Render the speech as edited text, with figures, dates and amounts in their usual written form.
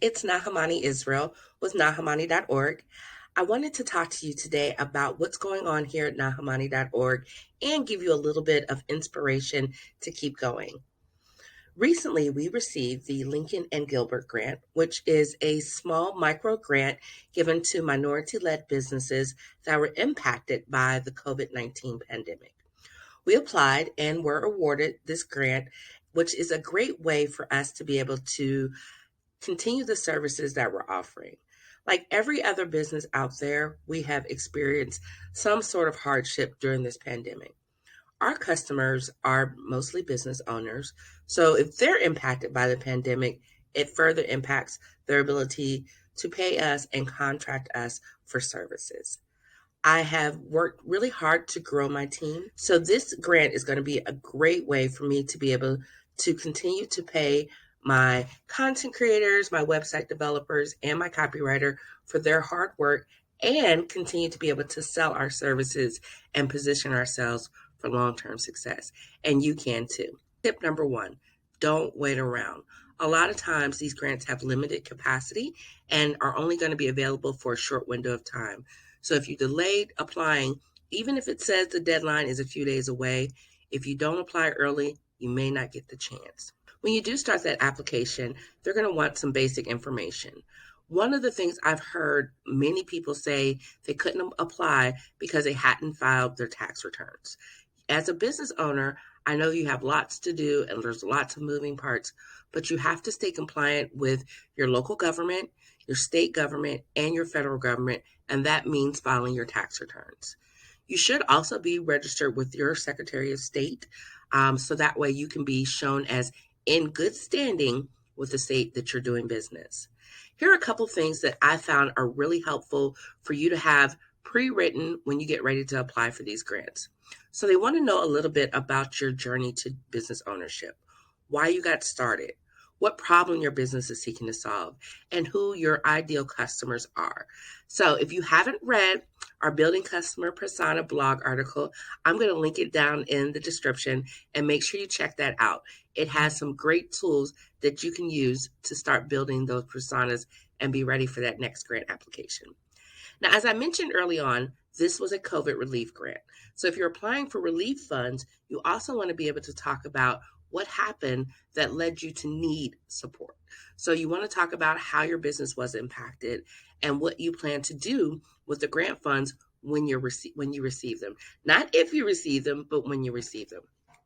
It's Nahamani Israel with Nahamani.org. I wanted to talk to you today about what's going on here at Nahamani.org and give you a little bit of inspiration to keep going. Recently, we received the Lincoln and Gilbert Grant, which is a small micro grant given to minority led businesses that were impacted by the COVID-19 pandemic. We applied and were awarded this grant, which is a great way for us to be able to continue the services that we're offering. Like every other business out there, we have experienced some sort of hardship during this pandemic. Our customers are mostly business owners, so if they're impacted by the pandemic, it further impacts their ability to pay us and contract us for services. I have worked really hard to grow my team. So this grant is going to be a great way for me to be able to continue to pay my content creators, my website developers, and my copywriter for their hard work and continue to be able to sell our services and position ourselves for long-term success. And you can too. Tip number one, don't wait around. A lot of times these grants have limited capacity and are only going to be available for a short window of time. So if you delayed applying, even if it says the deadline is a few days away, if you don't apply early, you may not get the chance. When you do start that application, they're going to want some basic information. One of the things I've heard many people say they couldn't apply because they hadn't filed their tax returns. As a business owner, I know you have lots to do and there's lots of moving parts, but you have to stay compliant with your local government, your state government, and your federal government, and that means filing your tax returns. You should also be registered with your Secretary of State, so that way you can be shown as in good standing with the state that you're doing business. Here are a couple things that I found are really helpful for you to have pre-written when you get ready to apply for these grants. So they want to know a little bit about your journey to business ownership, why you got started, what problem your business is seeking to solve, and who your ideal customers are. So if you haven't read our Building Customer Persona blog article, I'm going to link it down in the description and make sure you check that out. It has some great tools that you can use to start building those personas and be ready for that next grant application. Now, as I mentioned early on, this was a COVID relief grant. So if you're applying for relief funds, you also want to be able to talk about what happened that led you to need support. So you want to talk about how your business was impacted and what you plan to do with the grant funds when you receive them. Not if you receive them, but when you receive them.